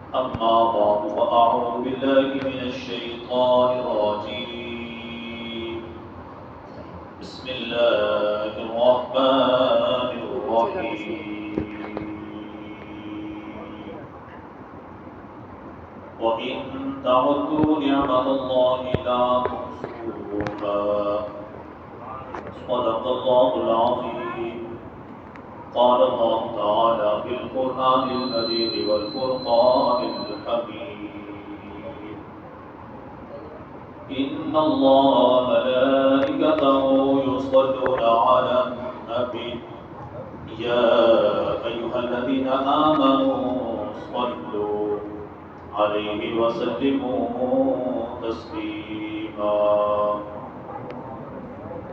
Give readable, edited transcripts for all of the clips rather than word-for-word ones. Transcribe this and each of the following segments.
أما بعد فأعوذ بالله من الشيطان الرجيم بسم الله الرحمن الرحيم وإن تعدوا نعمة الله لا تحصوها صدق الله العظيم قال الله تعالى في القرآن المجيد والفرقان الحميد إن الله وملائكته يصلون على النبي يا أيها الذين آمنوا صلوا عليه وسلموا تسليما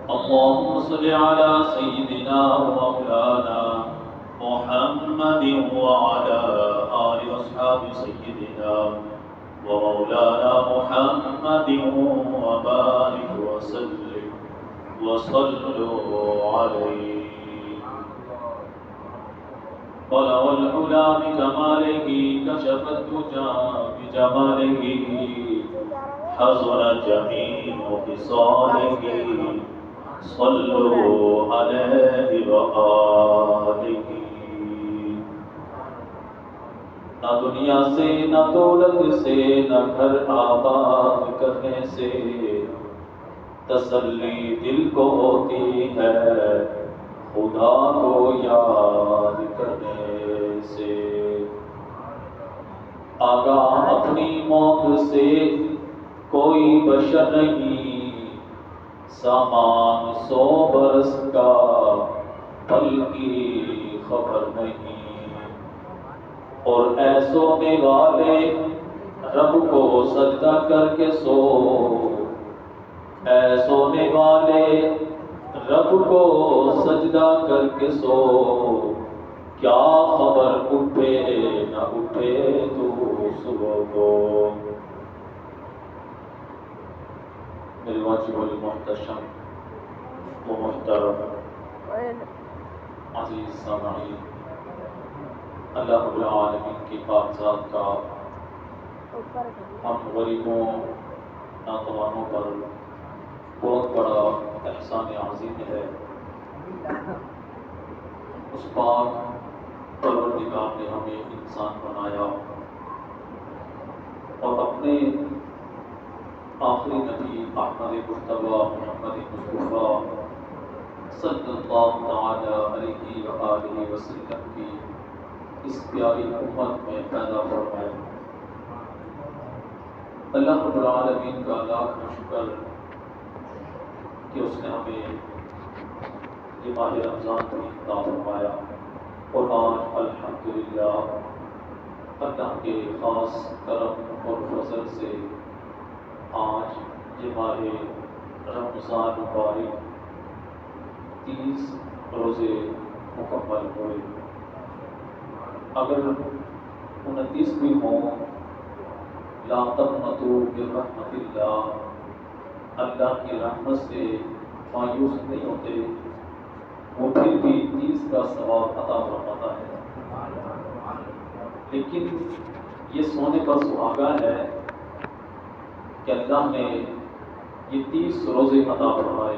اللهم صل على سيدنا ومولانا محمد وعلى آل أصحاب سيدنا ومولانا محمد وبارك وسلم وصلوا عليه طلع العلا بكماله كشف الدجى بجماله حسن جميع خصاله صلوا عليه وآله نہ دنیا سے نہ دولت سے نہ گھر آباد کرنے سے تسلی دل کو ہوتی ہے خدا کو یاد کرنے سے آگاہ اپنی موت سے کوئی بشر نہیں سامان 100 برس کا پل کی خبر نہیں اور اے سونے والے رب کو سجدہ کر کے سو اے سونے والے رب کو سجدہ کر کے سو کیا خبر اٹھے نہ اٹھے تو صبح کو میرے واجب المحتشم و محترم عزیز سامعین اللہ رب العالمین کی کاغذات کا ہم غریبوں ناتوانوں پر بہت بڑا احسان عظیم ہے اس پاک پروردگار نے ہمیں انسان بنایا اور اپنے آخری نبی احمد مصطفیٰ محمد مصطفیٰ صلی اللہ تعالی علیہ وآلہ وسلم کی اس پیاری امت میں پیدا فرمائے اللہ رب العالمین کا لاکھ شکر کہ اس نے ہمیں یہ ماہ رمضان کو عطا فرمایا اور آج الحمدللہ اللہ کے خاص کرم اور فضل سے آج یہ ماہ رمضان مبارک 30 روزے مکمل ہوئے اگر 29 بھی ہوں لا تقنطوا من رحمت اللہ کی رحمت سے مایوس نہیں ہوتے وہ پھر بھی 30 کا ثواب عطا فرماتا ہے لیکن یہ سونے پر سہاگا ہے کہ اللہ نے یہ 30 روزے عطا فرمائے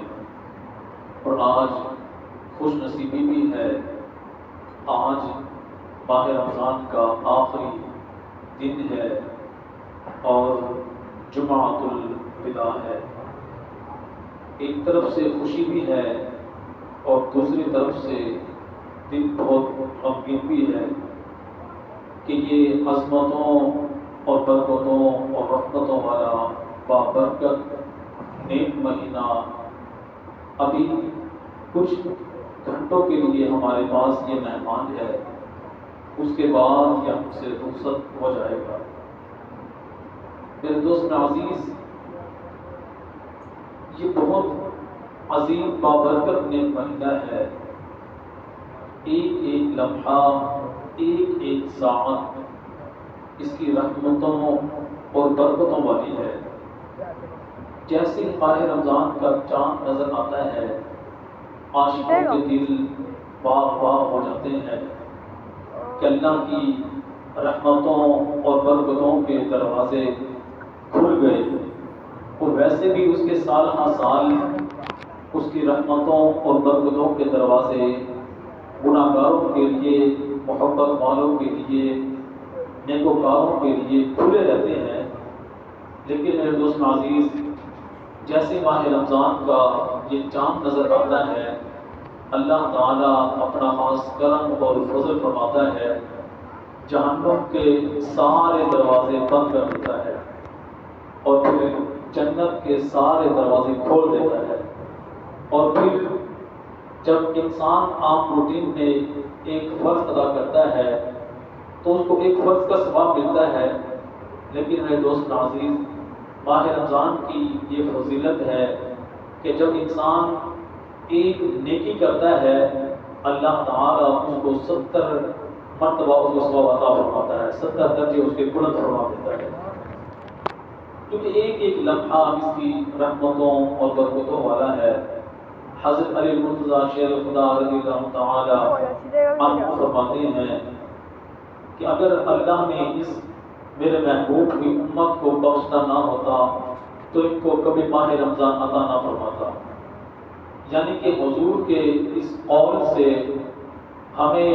اور آج خوش نصیبی بھی ہے آج ماہ رمضان کا آخری دن ہے اور جمعۃ الوداع ہے ایک طرف سے خوشی بھی ہے اور دوسری طرف سے دل بہت غمگین بھی ہے کہ یہ عظمتوں اور برکتوں اور رحمتوں والا بابرکت نیک مہینہ ابھی کچھ گھنٹوں کے لیے ہمارے پاس یہ مہمان ہے اس کے بعد یہ ہم سے رخصت ہو جائے گا میرے دوست عزیز یہ بہت عظیم بابرکت نیک مہینہ ہے ایک ایک لمحہ ایک ایک ساعت اس کی رحمتوں اور برکتوں والی ہے جیسے ماہ رمضان کا چاند نظر آتا ہے عاشقوں کے دل باغ باغ ہو جاتے ہیں کہ اللہ کی رحمتوں اور برکتوں کے دروازے کھل گئے، اور ویسے بھی اس کے سال ہر سال اس کی رحمتوں اور برکتوں کے دروازے گناہ گاروں کے لیے، محبت والوں کے لیے، نیکوکاروں کے لیے کھلے رہتے ہیں۔ لیکن میرے دوست عزیز، جیسے ماہ رمضان کا یہ چاند نظر آتا ہے، اللہ تعالیٰ اپنا خاص کرم اور فضل فرماتا ہے، جہنم کے سارے دروازے بند کر دیتا ہے اور پھر جنت کے سارے دروازے کھول دیتا ہے۔ اور پھر جب انسان عام روٹین میں ایک فرض ادا کرتا ہے تو اس کو ایک فرض کا ثواب ملتا ہے، لیکن میرے دوست عزیز، ماہ رمضان کی یہ فضیلت ہے کہ جب انسان ایک نیکی کرتا ہے، اللہ تعالیٰ اس کو 70 مرتبہ اس کو ثواب عطا فرماتا ہے، 70 درجے اس کے بلند فرما دیتا ہے، کیونکہ ایک ایک لمحہ اس کی رحمتوں اور برکتوں والا ہے۔ حضرت علی مرتضیٰ شیر خدا رضی اللہ تعالیٰ عنہ فرماتے ہیں کہ اگر اللہ نے اس میرے محبوب کی امت کو بخشنا نہ ہوتا تو ان کو کبھی ماہ رمضان عطا نہ فرماتا۔ یعنی کہ حضور کے اس قول سے ہمیں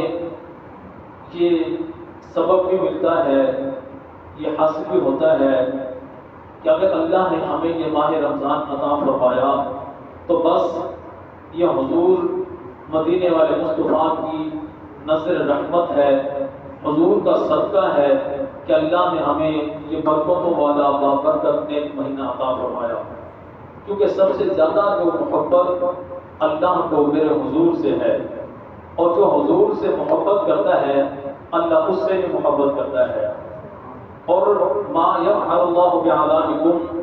یہ سبب بھی ملتا ہے، یہ حاصل بھی ہوتا ہے کہ اگر اللہ نے ہمیں یہ ماہ رمضان عطا فرمایا تو بس یہ حضور مدینے والے مصطفیٰ کی نظر رحمت ہے، حضور کا صدقہ ہے کہ اللہ نے ہمیں یہ برکتوں والا بابرکت نیک مہینہ عطا فرمایا، کیونکہ سب سے زیادہ جو محبت اللہ کو میرے حضور سے ہے، اور جو حضور سے محبت کرتا ہے اللہ اس سے بھی محبت کرتا ہے۔ اور ما یفعل اللہ بعذابکم،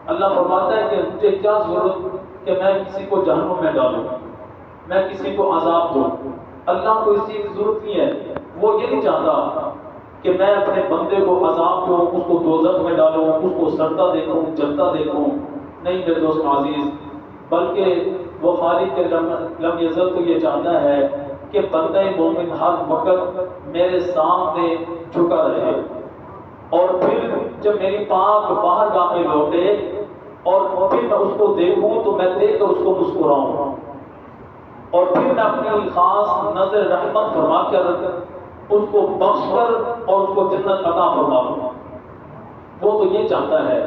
اللہ فرماتا ہے کہ مجھے کیا ضرورت کہ میں کسی کو جہنم میں ڈالوں، میں کسی کو عذاب دوں، اللہ کو اس چیز کی ضرورت نہیں ہے۔ وہ یہ نہیں چاہتا کہ میں اپنے بندے کو عذاب دوں، اس کو دوزخ میں ڈالوں، اس کو سڑتا دیکھوں، جلتا دیکھوں، نہیں میرے دوست عزیز، بلکہ وہ خالق کے لم یزل تو یہ چاہتا ہے کہ بندہ مومن ہر وقت میرے سامنے جھکا رہے، اور پھر جب میری پاک باہر گاہ میں لوٹے اور پھر میں اس کو دیکھوں تو میں دیکھ کر اس کو مسکراؤں، اور پھر میں اپنی خاص نظر رحمت فرما کر اس کو بخش کر اور اس کو جنت عطا فرما دوں۔ وہ تو یہ چاہتا ہے،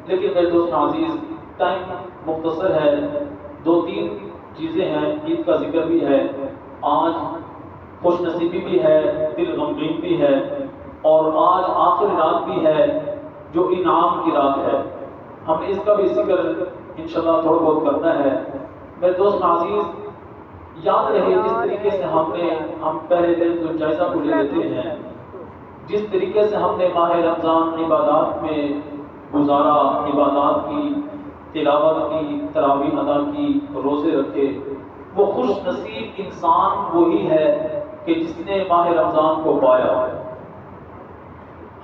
لیکن میرے دوست عزیز ٹائم مختصر ہے، 2-3 چیزیں ہیں، عید کا ذکر بھی ہے، آج خوش نصیبی بھی ہے، دل غمگین بھی ہے، اور آج آخری رات بھی ہے جو انعام کی رات ہے، ہم نے اس کا بھی ذکر انشاءاللہ تھوڑا بہت کرنا ہے۔ میرے دوست عزیز، یاد رہے جس طریقے سے ہم پہلے دن جو جائزہ کو لے لیتے ہیں، جس طریقے سے ہم نے ماہ رمضان عبادات میں گزارا، عبادات کی، تلاوت کی، تراویح ادا کی، روزے رکھے، وہ خوش نصیب انسان وہی ہے کہ جس نے ماہ رمضان کو پایا۔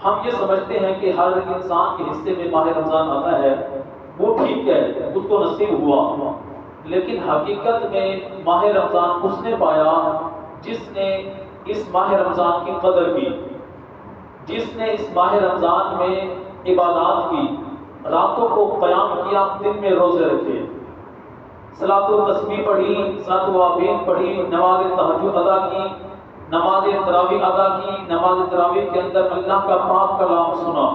ہم یہ سمجھتے ہیں کہ ہر انسان کے حصے میں ماہ رمضان آتا ہے، وہ ٹھیک ہے، اس کو نصیب ہوا، لیکن حقیقت میں ماہ رمضان اس نے پایا جس نے اس ماہ رمضان کی قدر کی، جس نے اس ماہ رمضان میں عبادات کی، راتوں کو قیام کیا، دن میں روزے رکھے، صلاۃ التسبیح پڑھی، صلاۃ العابین پڑھی، نماز تہجد ادا کی، نماز تراویح ادا کی، نماز تراویح کے اندر اللہ کا پاک کلام سنا،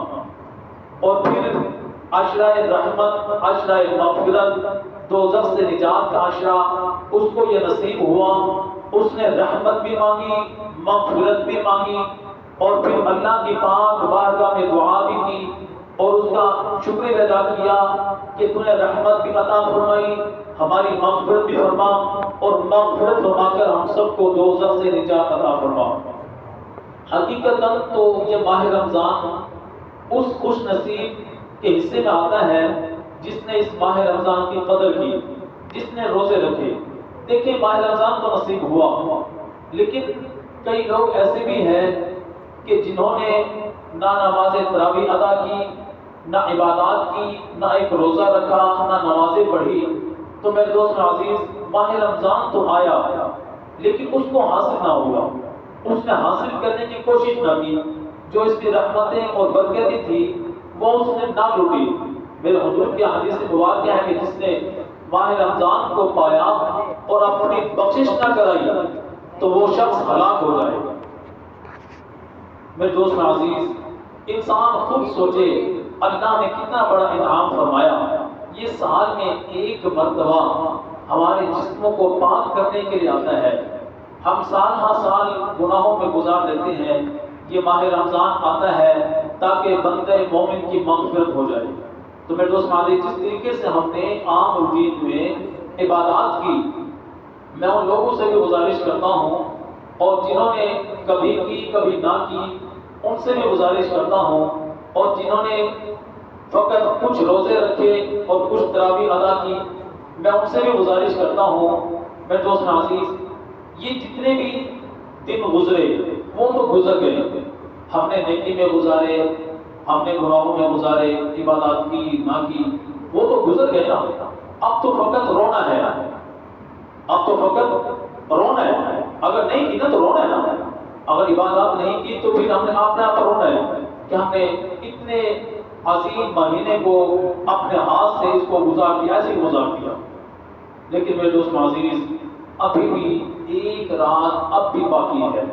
اور پھر عشرہ رحمت، عشرہ مغفرت، دوزخ سے نجات کا عشرہ اس کو یہ نصیب ہوا، اس نے رحمت بھی مانگی، مغفرت بھی مانگی، اور پھر اللہ کی پاک بارگاہ میں دعا بھی کی، اور اس کا شکر ادا کیا کہ تو نے رحمت بھی عطا فرمائی، ہماری مغفرت بھی فرما، اور مغفرت فرما کر ہم سب کو دوزخ سے نجات عطا فرما۔ حقیقتاً تو یہ ماہ رمضان اس خوش نصیب کے حصے میں آتا ہے جس نے اس ماہ رمضان کی قدر کی، جس نے روزے رکھے۔ دیکھیں ماہ رمضان تو نصیب ہوا، لیکن کئی لوگ ایسے بھی ہیں کہ جنہوں نے نہ نماز تراویح ادا کی، نہ عبادات کی، نہ ایک روزہ رکھا، نہ نمازیں پڑھی۔ تو میرے دوست عزیز، ماہ رمضان تو آیا لیکن اس کو حاصل نہ ہوا، اس نے حاصل کرنے کی کوشش نہ کی، جو اس کی رحمتیں اور برکتیں تھی وہ اس نے نہ لوٹی۔ میرے حضور کی حدیث مبارکہ ہے کہ جس نے ماہ رمضان کو پایا اور اپنی بخشش نہ کرائی تو وہ شخص ہلاک ہو جائے گا۔ میرے دوست عزیز، انسان خود سوچے اللہ نے کتنا بڑا انعام فرمایا۔ یہ سال میں ایک مرتبہ ہمارے جسموں کو پاک کرنے کے لیے آتا ہے۔ ہم سال ہر سال گناہوں میں گزار دیتے ہیں، یہ ماہ رمضان آتا ہے تاکہ بندہ مومن کی مغفرت ہو جائے۔ تو میرے دوست عزیز، جس طریقے سے ہم نے عام روٹین میں عبادات کی، میں ان لوگوں سے بھی گزارش کرتا ہوں اور جنہوں نے کبھی کی کبھی نہ کی ان سے بھی گزارش کرتا ہوں، اور جنہوں نے فقط کچھ روزے رکھے اور کچھ تراویح ادا کی میں ان سے بھی گزارش کرتا ہوں میرے دوست عزیز، یہ جتنے بھی دن گزرے وہ تو گزر گئے، ہم نے نیکی میں گزارے، ہم نے گناہوں میں گزارے، عبادات کی نہ کی، وہ تو گزر گئے نا۔ اب تو فقط رونا ہے، اب تو فقط رونا ہے۔ اگر نہیں کی نا تو رونا ہے نا، اگر عبادات نہیں کی تو پھر ہم نے اپنے آپ پر رونا ہے کہ ہم نے اتنے عظیم مہینے کو اپنے ہاتھ سے اس کو گزار دیا، ایسے گزار دیا۔ لیکن میرے دوست عزیز، ابھی بھی ایک رات اب بھی باقی ہے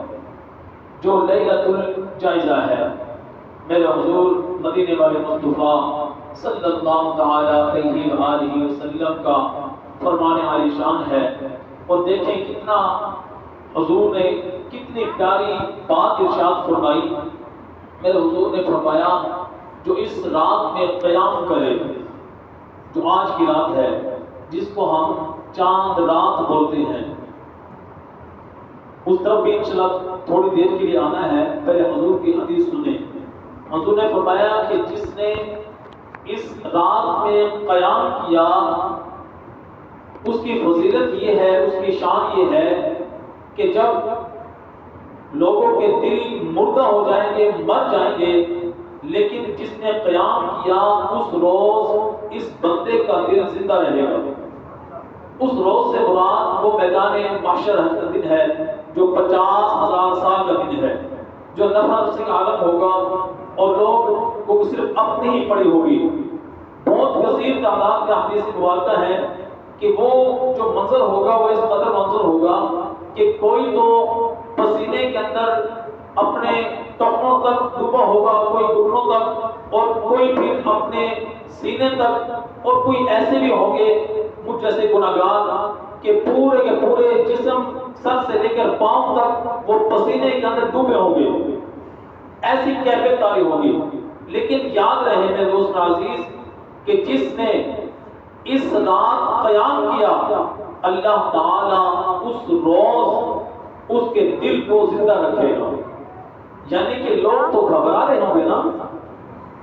جو لیلۃ الجائزہ ہے۔ میرے حضور مدینے والے مصطفیٰ صلی اللہ تعالی علیہ وآلہ وسلم کا فرمان عالی شان ہے، اور دیکھیں کتنا حضور نے کتنی پیاری بات ارشاد فرمائی۔ میرے حضور نے فرمایا جو اس رات میں قیام کرے، جو آج کی رات ہے جس کو ہم چاند رات بولتے ہیں، اس طرف بھی انشاءاللہ تھوڑی دیر کے لیے آنا ہے، پہلے حضور کی حدیث سنیں۔ حضور نے فرمایا کہ جس نے اس رات میں قیام کیا اس کی فضیلت یہ ہے، اس کی شان یہ ہے کہ جب لوگوں کے دل مردہ ہو جائیں گے، مر جائیں گے، لیکن جس نے قیام کیا اس روز اس بندے کا دل زندہ رہے گا۔ اس روز سے مراد وہ میدان محشر کا دن ہے جو 50,000 سال کا دن ہے، جو نفع نفسی کا عالم ہوگا اور لوگ کو صرف اپنی ہی پڑی ہوگی۔ بہت کثیر تعداد میں حدیث مبارکہ ہے کہ وہ جو منظر ہوگا وہ اس قدر منظر ہوگا کہ کوئی تو پسینے کے اندر اپنے ٹخنوں تک ڈوبا ہوگا، کوئی گھٹنوں تک، اور کوئی پھر اپنے سینے تک، اور کوئی ایسے بھی ہوں گے مجھ جیسے گناہگار کہ پورے کے پورے جسم سر سے لے کر پاؤں تک وہ پسینے کے اندر ڈوبے ہوں گے۔ ایسی کیفیت طاری ہوگی۔ لیکن یاد رہے میرے دوست عزیز کہ جس نے اس رات قیام کیا اللہ تعالی اس روز اس کے دل کو زندہ رکھے گا۔ یعنی کہ لوگ تو گھبرا رہے ہوں گے نا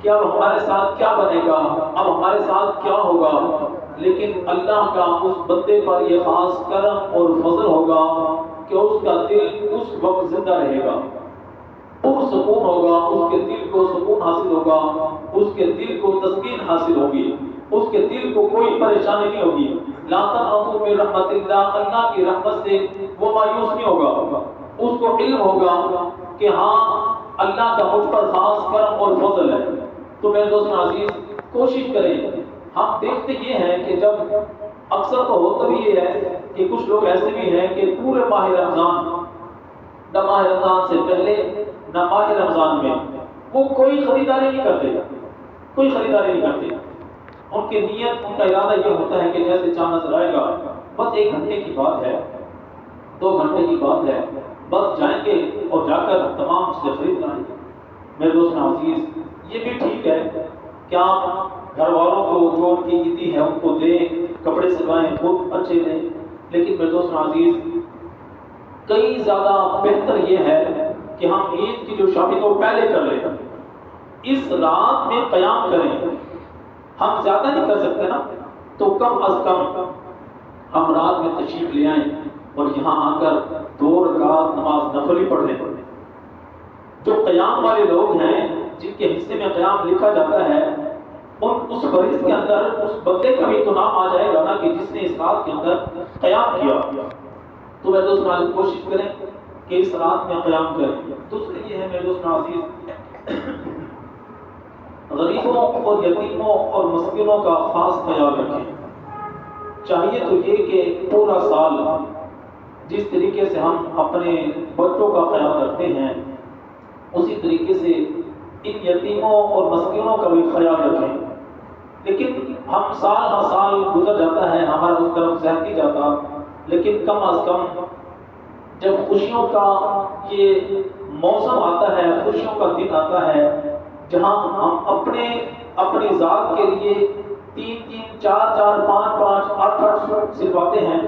کہ اب ہمارے ساتھ کیا بنے گا، اب ہمارے ساتھ کیا ہوگا، لیکن اللہ کا اس بندے پر یہ خاص کرم اور فضل ہوگا کہ اس کا دل اس وقت زندہ رہے گا، پرسکون ہوگا، اس کے دل کو سکون حاصل ہوگا، اس کے دل کو تسکین حاصل ہوگی، اس کے دل کو کوئی پریشانی نہیں ہوگی۔ لا تقنطوا من رحمت اللہ، اللہ کی رحمت سے وہ مایوس نہیں ہوگا، اس کو علم ہوگا کہ ہاں اللہ کا مجھ پر خاص کرم اور فضل ہے۔ تو میرے دوست عزیز کوشش کریں، ہم دیکھتے یہ ہیں کہ جب اکثر تو ہوتا بھی یہ ہے کہ کچھ لوگ ایسے بھی ہیں کہ پورے ماہ رمضان، نہ ماہ رمضان سے پہلے نہ ماہ رمضان میں وہ کوئی خریداری نہیں کرتے، کوئی خریداری نہیں کرتے۔ ان کی نیت، ان کا ارادہ یہ ہوتا ہے کہ جیسے چاند نظر آئے گا، بس 1 گھنٹے کی بات ہے، 2 گھنٹے کی بات ہے، بس جائیں گے اور جا کر تمام چیزیں خرید لائیں گے۔ میرے دوست عزیز یہ بھی ٹھیک ہے کہ آپ گھر والوں کو جو ان کی عیدی ہے ان کو دیں، کپڑے سلوائیں، خود اچھے دیں، لیکن میرے دوست عزیز کئی زیادہ بہتر یہ ہے کہ ہم عید کی جو شاپنگ کو پہلے کر لیں، اس رات میں قیام کریں۔ ہم زیادہ نہیں کر سکتے نا، تو کم از کم ہم رات میں تشریف لے آئیں اور یہاں آ کر 2 رکعت نماز نفل ہی پڑھ لیں۔ جو قیام والے لوگ ہیں جن کے حصے میں قیام لکھا جاتا ہے، اس فہرست کے اندر اس بندے کا بھی تو نام آ جائے گا نا کہ جس نے اس رات کے اندر قیام کیا۔ تو میرے دوست عزیز کوشش کریں کہ اس رات میں قیام کریں۔ دوسرے یہ ہے میرے دوست عزیز غریبوں اور یتیموں اور مسکینوں کا خاص خیال رکھیں۔ چاہیے تو یہ کہ پورا سال جس طریقے سے ہم اپنے بچوں کا خیال رکھتے ہیں اسی طریقے سے ان یتیموں اور مسکینوں کا بھی خیال رکھیں، لیکن ہم سال ہر سال گزر جاتا ہے، ہمارا اس طرف ذہن نہیں جاتا، لیکن کم از کم جب خوشیوں کا یہ موسم آتا ہے، خوشیوں کا دن آتا ہے، جہاں ہم اپنی ذات کے لیے 3 4 5 8 سوٹ سلواتے ہیں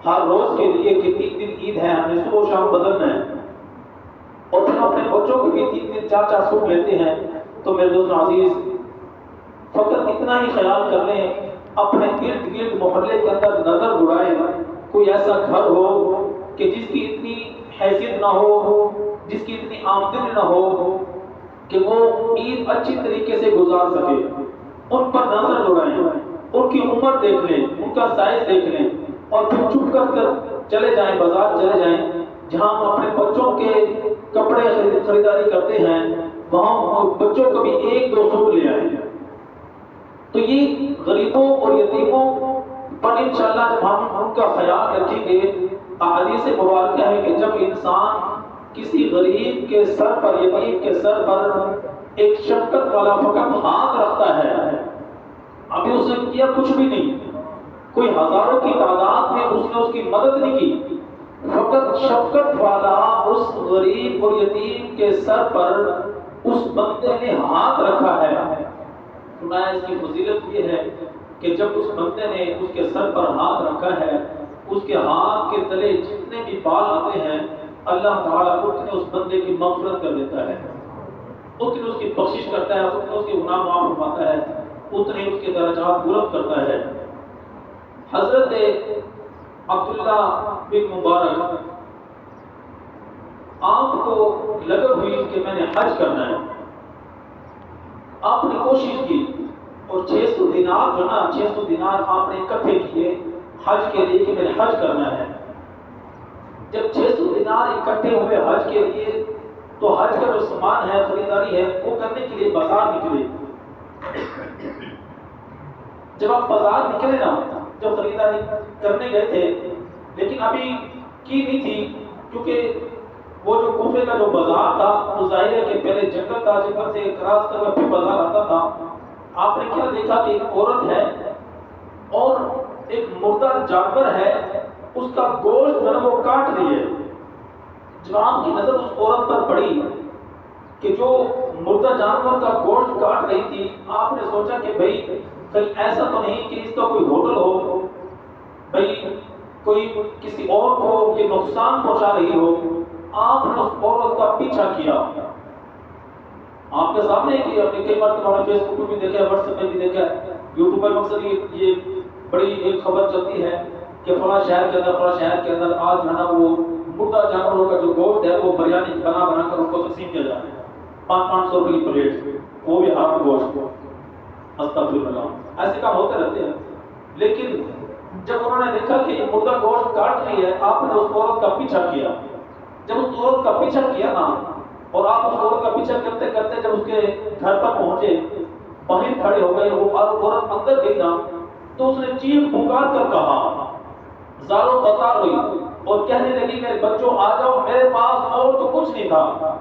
ہر روز کے لیے کہ 3 دن عید ہے، ہمیں صبح و شام بدلنا ہے، اور پھر اپنے بچوں کے بھی 3 4 سوٹ لیتے ہیں۔ تو میرے دوست عزیز، فقط اتنا ہی خیال کر لیں، اپنے ارد گرد محلے کے اندر نظر دوڑائیں، کوئی ایسا گھر ہو کہ جس کی اتنی حیثیت نہ ہو، جس کی اتنی آمدنی نہ ہو کہ وہ عید اچھی طریقے سے گزار سکے، ان پر نظر دوڑائیں، ان کی عمر دیکھ لیں، ان کا سائز دیکھ لیں، اور پھر چھپ کر چلے جائیں، بازار چلے جائیں جہاں ہم اپنے بچوں کے کپڑے خریداری کرتے ہیں، وہاں بچوں کو بھی 1 2 سوٹ لے آئیں۔ تو یہ غریبوں اور یتیموں پر انشاءاللہ جب ہم ان کا خیال رکھیں گے، احادیث مبارکہ ہے کہ جب انسان کسی غریب کے سر پر، یتیم کے سر پر ایک شفقت والا فقط ہاتھ رکھتا ہے، ابھی اس نے کیا کچھ بھی نہیں، کوئی ہزاروں کی تعداد میں اس نے اس کی مدد نہیں کی، فقط شفقت والا اس غریب اور یتیم کے سر پر اس بندے نے ہاتھ رکھا ہے، فرمایا اس کی فضیلت یہ ہے کہ جب اس بندے نے اس کے سر پر ہاتھ رکھا ہے، اس کے ہاتھ کے تلے جتنے بھی بال آتے ہیں اللہ تعالیٰ اتنے اس بندے کی مغفرت کر دیتا ہے، اتنے اس کی بخشش کرتا ہے، اتنے اس کے گناہ معاف فرماتا ہے، اتنے اس کے درجات بلند کرتا ہے۔ حضرت عبداللہ بن مبارک آپ کو لگن ہوئی کہ میں نے حج کرنا ہے، آپ نے کوشش کی اور 600 دینار جو نا 600 دینار آپ نے اکٹھے کیے حج کے لیے کہ میں نے حج کرنا ہے۔ جب 600 دینار اکٹھے ہوئے حج کے لیے تو حج کا جو سامان ہے، خریداری ہے، وہ کرنے کے لیے بازار نکلے۔ جب آپ بازار نکلے نا، جب خریداری کرنے گئے تھے، لیکن ابھی کی نہیں تھی، کیونکہ وہ جو کوفے کا جو بازار تھا تو ظاہر ہے کہ پہلے جنگل تھا، جنگل سے کراس کر پھر بازار آتا تھا۔ آپ نے کیا دیکھا کہ ایک عورت ہے اور ایک مردہ جانور ہے، اس کا گوشت جو ہے وہ کاٹ رہی ہے۔ جب آپ کی نظر اس عورت پر پڑی کہ جو مردہ جانور کا گوشت کاٹ رہی تھی، آپ نے سوچا کہ بھئی کہیں ایسا تو نہیں کہ اس کا کوئی ہوٹل ہو، بھئی کوئی کسی اور کو یہ نقصان پہنچا رہی ہو۔ آپ نے اس عورت کا پیچھا کیا، آپ کے سامنے کہ اپنے کئی مرتبہ فیس بک پہ بھی دیکھا ہے، واٹس ایپ پہ بھی دیکھا ہے، یوٹیوب پر مقصد یہ بڑی ایک خبر چلتی ہے کہ فلاں شہر کے اندر آج جو ہے نا وہ مردہ جانوروں کا جو گوشت ہے وہ بریانی بنا کر ان کو تقسیم کیا جا رہا ہے، 500 روپے کی پلیٹ، وہ بھی حرام گوشت۔ استغفر اللہ، ایسے کام ہوتے رہتے ہیں۔ لیکن جب انہوں نے دیکھا کہ یہ مردہ گوشت کاٹ رہی ہے، آپ نے اس عورت کا پیچھا کیا۔ جب اس عورت کا پیچھا کیا نا، اور آپ اس عورت کا پیچھا کرتے کرتے جب اس کے گھر پر پہنچے، باہر کھڑے ہو گئے، وہ عورت اندر گئی نا، تو اس نے چیخ پکار کر کہا، زارو بتا ہوئی، اور کہنے لگی میرے بچوں آ جاؤ، میرے پاس اور تو کچھ نہیں تھا۔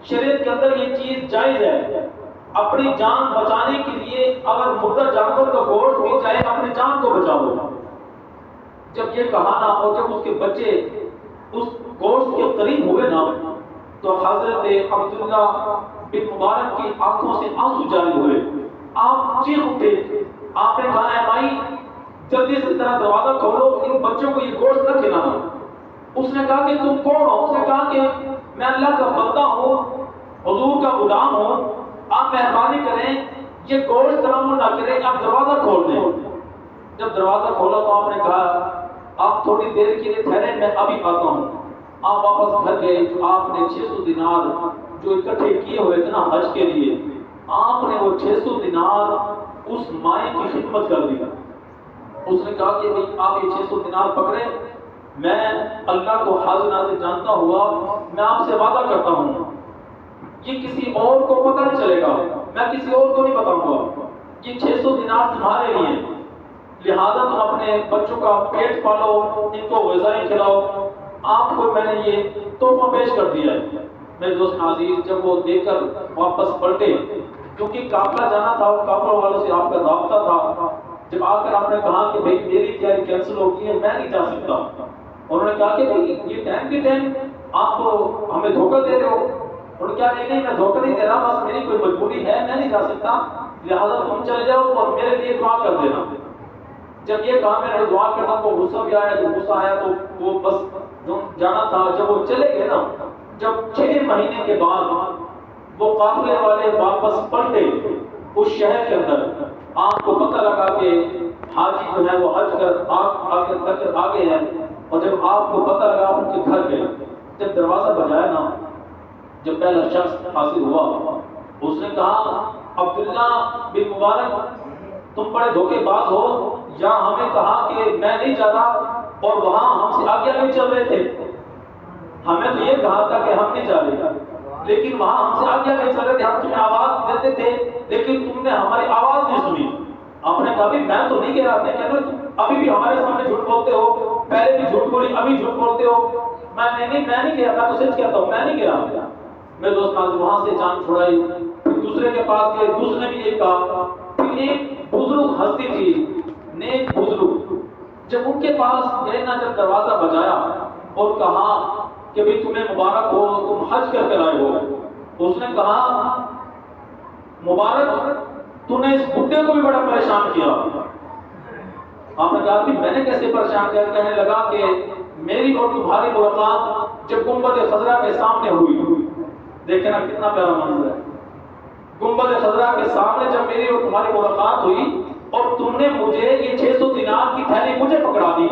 شریعت کے اندر یہ چیز جائز ہے، اپنی جان بچانے کے لیے اگر مردہ جانور کا گوشت مل جائے اپنی جان کو بچاؤ۔ جب یہ کہا نا، اور جب اس کے بچے اس گوشت کے قریب ہوئے نا، تو حضرت عبداللہ بن مبارک کی آنکھوں سے آنسو جاری ہوئے، آپ چیخ اٹھے، آپ نے کہا اے مائی جلدی سے ذرا دروازہ کھولو، ان بچوں کو یہ گوشت نہ کھلانا۔ اس نے کہا کہ تم کون ہو؟ اس نے کہا کہ میں اللہ کا بندہ ہوں، حضور کا غلام ہوں، آپ مہربانی کریں یہ گوشت تناول نہ کریں، آپ دروازہ کھول دیں۔ جب دروازہ کھولا تو آپ نے کہا آپ تھوڑی دیر کے لیے ٹھہرے، میں ابھی آتا ہوں۔ آپ واپس گھر گئے، جو آپ نے 600 دینار جو اکٹھے کیے ہوئے تھے نا حج کے لیے، آپ نے وہ 600 دینار اس مائیں کی خدمت کر دی۔ اس نے کہا کہ آپ یہ 600 دینار پکڑے، میں اللہ کو حاضر ناظر جانتا ہوا میں آپ سے وعدہ کرتا ہوں یہ کسی اور کو پتہ نہیں چلے گا، میں کسی اور کو نہیں بتاؤں گا، یہ 600 دینار تمہارے لیے، لہذا تم اپنے بچوں کا پیٹ پالو، ان کو غذائیں کھلاؤ، آپ کو میں نے یہ تحفہ پیش کر دیا ہے۔ میرے دوست عزیز، جب وہ دے کر واپس پلٹے، کیونکہ قافلہ جانا تھا، وہ قافلہ والوں سے آپ کا رابطہ تھا، جب آ کر آپ نے کہا کہ بھائی میری تیاری کینسل ہو گئی ہے، میں نہیں جا سکتا، انہوں نے کہا کہ بھائی یہ ٹائم کے ٹائم آپ ہمیں دھوکہ دے رہے ہو، انہوں نے کہا نہیں میں دھوکہ نہیں دے رہا، بس میری کوئی مجبوری ہے، میں نہیں جا سکتا، لہٰذا تم چلے جاؤ اور میرے لیے دعا کر دینا۔ جب یہ کہا میں نے دعا کرتا، وہ غصہ بھی آیا، جب غصہ آیا تو وہ بس جانا تھا، جب وہ چلے گئے نا، جب 6 مہینے کے بعد وہ قافلے والے واپس پلٹے اس شہر کے اندر، آپ کو پتہ لگا کہ حاجی جو ہے وہ حج کر آ گئے ہیں، اور جب آپ کو پتہ لگا ان کے گھر گئے، جب دروازہ بجایا نا، جب پہلا شخص حاضر ہوا، اس نے کہا عبداللہ بن مبارک تم بڑے دھوکے باز ہو، یہاں ہمیں کہا کہ میں نہیں جاتا اور وہاں ہم سے آگے نہیں چل رہے تھے، ہمیں تو یہ کہا تھا کہ ہم نہیں جا رہے، لیکن وہاں ہم سے آگے نہیں چل رہے تھے، ہم تمہیں آواز دیتے تھے لیکن تم نے ہماری آواز نہیں سنی۔ آپ نے کہا میں تو نہیں گیا، آپ نے کہا تم ابھی بھی ہمارے سامنے جھوٹ بولتے ہو، پہلے بھی جھوٹ بولی، ابھی جھوٹ بولتے ہو۔ میں نہیں گیا، میں تو سچ کہتا ہوں میں نہیں گیا۔ میرے دوست وہاں سے جان چھڑائی، پھر دوسرے کے پاس گئے، دوسرے نے بھی یہ کہا، پھر ایک بزرگ ہستی تھی، نیک بزرگ، جب ان کے پاس گئے نا، جب دروازہ بجایا اور کہا کہ بھئی تمہیں مبارک ہو، تم حج کر کر آئے ہو، اس نے کہا مبارک تو نے اس بڈھے کو بھی بڑا پریشان کیا۔ آپ نے کہا کہ میں نے کیسے پریشان کیا؟ کہنے لگا کہ میری اور تمہاری ملاقات جب گنبد خضرا کے سامنے ہوئی، دیکھیں نا کتنا پیارا منظر ہے، گنبد خضرا کے سامنے جب میری اور تمہاری ملاقات ہوئی اور تم نے مجھے یہ 600 دینار کی تھیلی مجھے پکڑا دی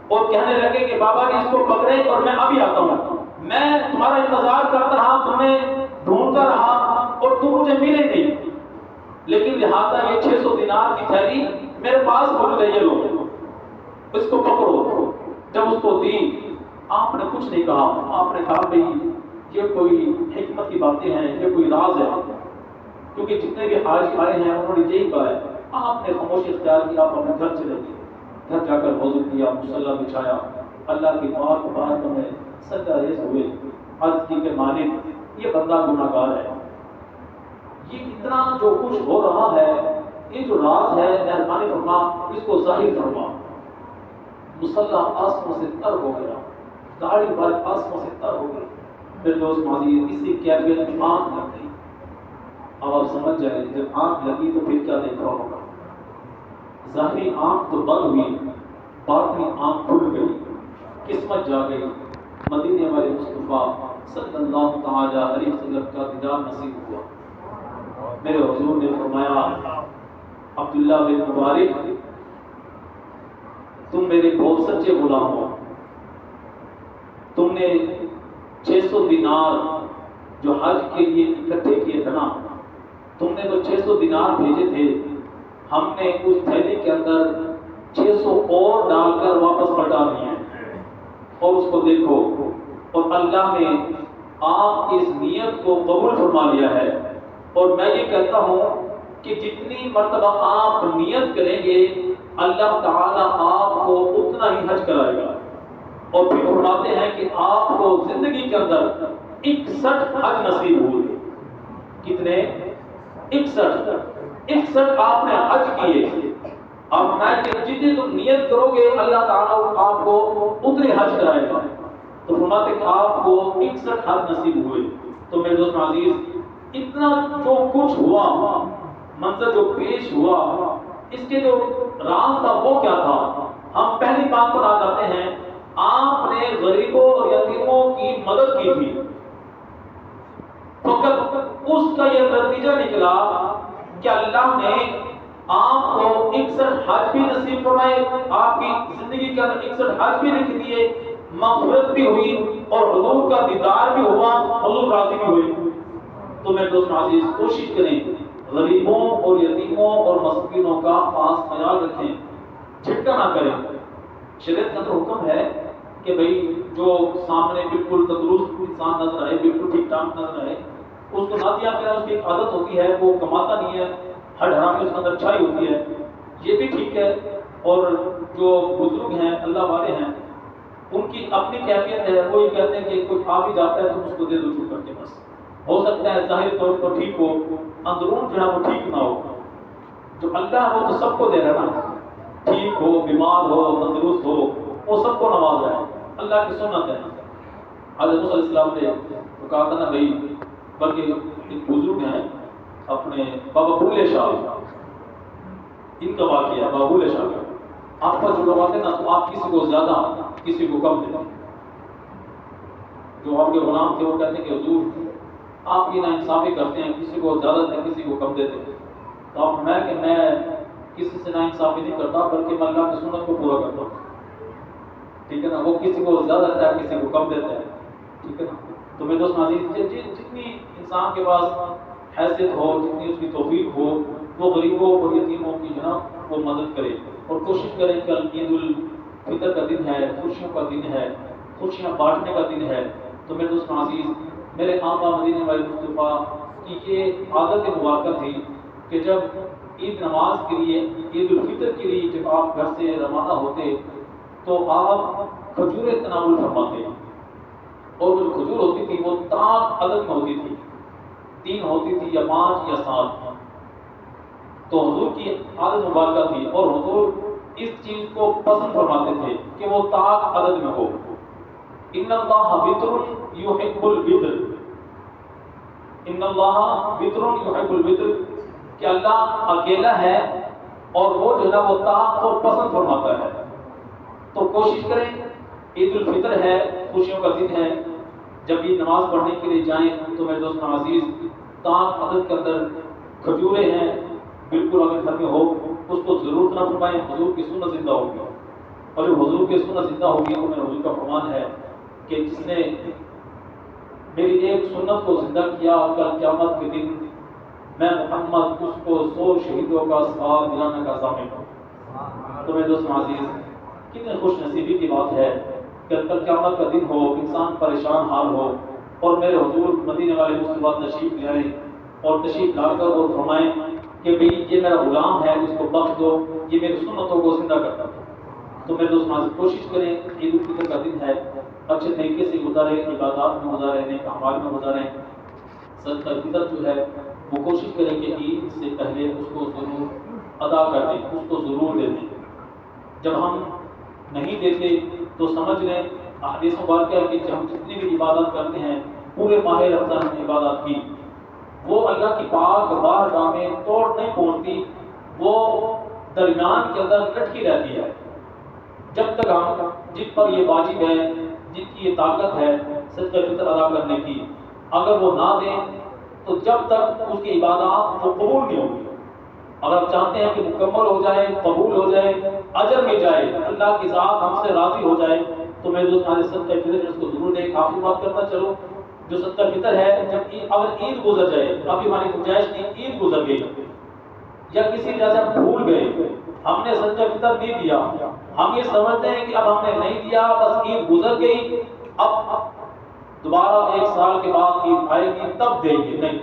اور کہنے لگے کہ بابا جی اس کو پکڑے اور میں ابھی آتا ہوں، میں تمہارا انتظار کرتا رہا، تمہیں ڈھونڈتا رہا اور تم مجھے ملے نہیں، لیکن لہٰذا یہ 600 دینار کی تھیلی میرے پاس موجود ہے، یہ لو اس کو پکڑو۔ جب اس کو دی، آپ نے کچھ نہیں کہا، آپ نے کہا بھئی یہ کوئی حکمت کی باتیں ہیں، یہ کوئی راز ہے، کیونکہ جتنے بھی حاجی آئے ہیں انہوں نے یہی کہا ہے۔ آپ نے خاموشی اختیار کی، آپ اپنے گھر چلے گئے، گھر جا کر وضو کیا، مصلی بچھایا، اللہ کی پاک بارگاہ میں سجدہ ریز ہوئے، عرض کی کہ مالک یہ بندہ گناہ گار ہے، یہ اتنا جو کچھ ہو رہا ہے، یہ جو راز ہے مہربانی فرما اس کو ظاہر فرما۔ مصلی آسموں سے تر ہو گیا، داڑھی بال آسموں سے تر ہو گئی۔ میرے دوست معزز، اسی کیفیت میں آنکھ لگ گئی۔ اب آپ سمجھ جائیں جب آنکھ لگی تو پھر کیا دیکھ رہا ہوگا؟ ظاہری آنکھ تو بند ہوئی، باطنی آنکھ کھل گئی، قسمت جا گئی، مدینے والے مصطفیٰ صلی اللہ تعالی علیہ وسلم کا دیدار نصیب ہوا۔ میرے حضور نے فرمایا عبداللہ بن مبارک تم میرے بہت سچے غلام ہو، تم نے 600 دینار جو حج کے لیے اکٹھے کیے تھے نا، تم نے تو 600 دینار بھیجے تھے، ہم نے اس تھیلی کے اندر 600 اور ڈال کر واپس پلٹا دیے ہیں، اور اس کو دیکھو، اور اللہ نے آپ کی اس نیت کو قبول فرما لیا ہے، اور میں یہ کہتا ہوں کہ جتنی مرتبہ آپ نیت کریں گے اللہ تعالیٰ آپ کو اتنا ہی حج کرائے گا، اور پھر فرماتے ہیں کہ آپ کو زندگی کے اندر 61 حج نصیب ہوئے۔ کتنے؟ 61 آپ نے حج کیے۔ اب میں کہ جتنی تم نیت کرو گے اللہ تعالیٰ آپ کو اتنے حج کرائے گا، تو فرماتے ہیں کہ آپ کو 61 حج نصیب ہوئے۔ تو میرے دوست عزیز، اتنا جو کچھ ہوا، منظر جو پیش ہوا، اس کے جو راز تھا وہ کیا تھا؟ ہم پہلی بات پر آ جاتے ہیں، آپ نے غریبوں اور یتیموں کی مدد کی تھی، فقط اس کا یہ نتیجہ نکلا کہ اللہ نے آپ کو 61 حج بھی نصیب فرمائے، آپ کی زندگی کے اندر 61 حج بھی لکھ دیے، مغفرت بھی ہوئی اور حضور کا دیدار بھی ہوا، حضور راضی بھی ہوئے۔ تو میرے دوست عزیز کوشش کریں، غریبوں اور یتیموں اور مسکینوں کا خاص خیال رکھیں، جھٹکا نہ کریں۔ شریعت کا تو حکم ہے کہ بھئی جو سامنے بالکل تندرست انسان نظر آئے، بالکل ٹھیک ٹھاک نظر آئے، اس کو نہ دیا کریں، اس کی ایک عادت ہوتی ہے، وہ کماتا نہیں ہے، ہر حرام میں اس کے اندر اچھائی ہوتی ہے، یہ بھی ٹھیک ہے۔ اور جو بزرگ ہیں، اللہ والے ہیں، ان کی اپنی کیفیت ہے، وہ یہ کہتے ہیں کہ کوئی آ بھی جاتا ہے تو اس کو دے دو چپ کر کے، بس ہو سکتا ہے ظاہر طور پر ٹھیک ہو، اندرون جو ہے وہ ٹھیک نہ ہو۔ جو اللہ وہ تو سب کو دے رہا نا، ٹھیک ہو، بیمار ہو، تندرست ہو، وہ سب کو نواز رہا ہے، اللہ کی سنت ہے۔ حضرت موسیٰ علیہ السلام نے تو کہا تھا نا بھائی، بلکہ ایک بزرگ ہیں اپنے بابا بھولے شاہ، ان کا واقعہ بابا بھولے شاہ کا، آپ پر جو لوگ آتے ہیں نا تو آپ کسی کو زیادہ کسی کو کم دیتے، جو آپ کے غلام تھے وہ کہتے ہیں کہ حضور آپ کی نا انصافی کرتے ہیں، کسی کو زیادہ دیتے کسی کو کم دیتے ہیں، تو آپ فرمایا کہ میں کسی سے نا انصافی نہیں کرتا، بلکہ میں اللہ کی سنت کو پورا کرتا ہوں، ٹھیک ہے نا، وہ کسی کو زیادہ دیتا ہے کسی کو کم دیتا ہے، ٹھیک ہے نا۔ تو میرے دوست ناظرین، جتنی انسان کے پاس حیثیت ہو، جتنی اس کی توفیق ہو، وہ غریبوں اور یتیموں کی جو نا وہ مدد کرے، اور کوشش کرے کہ عید الفطر کا دن ہے، خوشیوں کا دن ہے، خوشیاں بانٹنے کا دن ہے۔ تو میرے دوست عزیز، میرے آقا مدینے والے مصطفیٰ کی یہ عادت مبارکہ تھی کہ جب عید نماز کے لیے، عید الفطر کے لیے جب آپ گھر سے روانہ ہوتے تو آپ کھجوریں تناول فرماتے، اور وہ جو کھجور ہوتی تھی وہ طاق عدد میں ہوتی تھی، 3 ہوتی تھی یا 5 یا 7۔ تو حضور کی عادت مبارکہ تھی، اور حضور اس چیز کو پسند فرماتے تھے کہ وہ طاق عدد میں ہو۔ ان اللہ وطر یحب الوطر، ان اللہ وطر یحب الوطر، کہ اللہ اکیلا ہے اور وہ جو ہے وہ طاق کو پسند فرماتا ہے۔ تو کوشش کریں، عید الفطر ہے، خوشیوں کا دن ہے، جب یہ نماز پڑھنے کے لیے جائیں تو میرے دوست عزیز طاق عدد کے اندر کھجوریں ہیں، بالکل اگر گھر میں ہو اس کو ضرور نہ فرمائیں، حضور کی سنت زندہ ہوگی، اور جب حضور کی سنت زندہ ہوگی تو میرے حضور کا فرمان ہے کہ جس نے میری ایک سنت کو زندہ کیا، کل قیامت کے دن میں محمد اس کو 100 شہیدوں کا ثواب دلانے کا ضامن ہوں۔ تو میرے دوست عزیز، کتنے خوش نصیبی کی بات ہے کہ کل قیامت کا دن ہو، انسان پریشان حال ہو، اور میرے حضور مدینے والے مصطفیٰ تشریف لے آئیں اور تشریف لا کر وہ فرمائیں کہ بھئی یہ میرا غلام ہے، اس کو بخش دو، یہ میری سنتوں کو زندہ کرتا ہے۔ تو میرے دوست عزیز، کوشش کریں، عید الفطر کا دن ہے، اچھے طریقے سے گزاریں، عبادات میں گزاریں، نیک اعمال میں گزاریں۔ صدقہ فطر جو ہے وہ کوشش کریں کہ عید سے پہلے اس کو ضرور ادا کر دیں، اس کو ضرور دے دیں۔ جب ہم نہیں دیتے تو سمجھ لیں، احادیث مبارکہ ہے کہ ہم جتنی بھی عبادت کرتے ہیں، پورے ماہ رمضان میں عبادت کی، وہ اللہ کی پاک بارگاہ میں توڑ نہیں پہنچتی، وہ درمیان کے اندر لٹکی رہتی ہے۔ جب تک ہم جن پر یہ واجب ہے، جن کی یہ طاقت ہے صدقہ فطر ادا کرنے کی، اگر وہ نہ دیں تو جب تک اس کی عبادات وہ قبول نہیں ہوگی۔ اگر آپ چاہتے ہیں کہ مکمل ہو جائے، قبول ہو جائے، اجر مل جائے، اللہ کی ذات ہم سے راضی ہو جائے، تو میرے دوست صدقہ فطر اس کو ضرور دیں۔ کافی بات کرتا چلو، جو صدقہ فطر ہے، جب اگر عید گزر جائے، کافی ہماری گنجائش نہیں، عید گزر گئی یا کسی وجہ سے ہم بھول گئے، ہم نے صدقہ فطر نہیں دیا، ہم یہ سمجھتے ہیں کہ اب ہم نے نہیں دیا، بس عید گزر گئی، اب دوبارہ 1 سال کے بعد عید آئے گی تب دیں گے، نہیں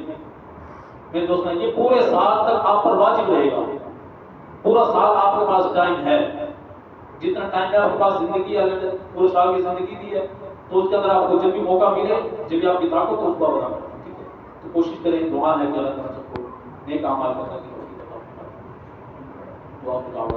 میرے دوست، یہ پورے سال تک آپ پر واجب رہے گا، پورا سال آپ کے پاس ٹائم ہے، جتنا ٹائم ہے آپ کے پاس زندگی ہے، پورے سال کی زندگی دی ہے، تو اس کے اندر آپ کو جب بھی موقع ملے، جب بھی آپ کی طاقت ہو اس کو ادا کریں، ٹھیک ہے؟ تو کوشش کریں، دعا ہے کہ اللہ تعالیٰ سب کو نیک اعمال کرنے کی توفیق عطا فرمائے۔ دعا